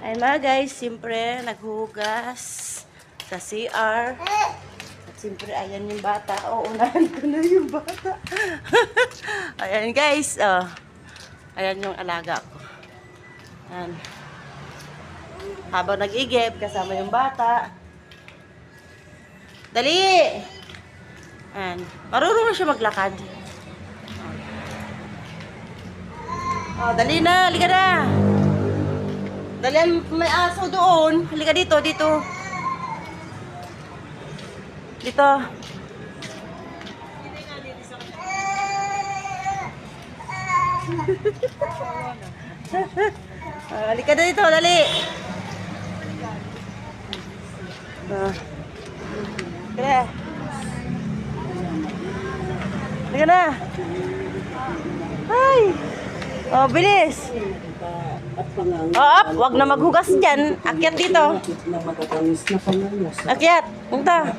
Ayun mga guys, siyempre naghugas sa CR. At siyempre ayan yung bata. Oo, unahan ko na yung bata. Ayan guys, oh. Ayan yung alaga ko. Ayan. Habang nag-igib, kasama yung bata. Dali! Ayan. Marunong na siya maglakad. Oh, dali na, halika na. Dali, may aso doon. Halika dito, dito. Dito. Halika na dito, dali. Halika. Halika na. Ay. Oh, bilis. Wag na maghugas dyan. Akyat dito. Akyat. Punta.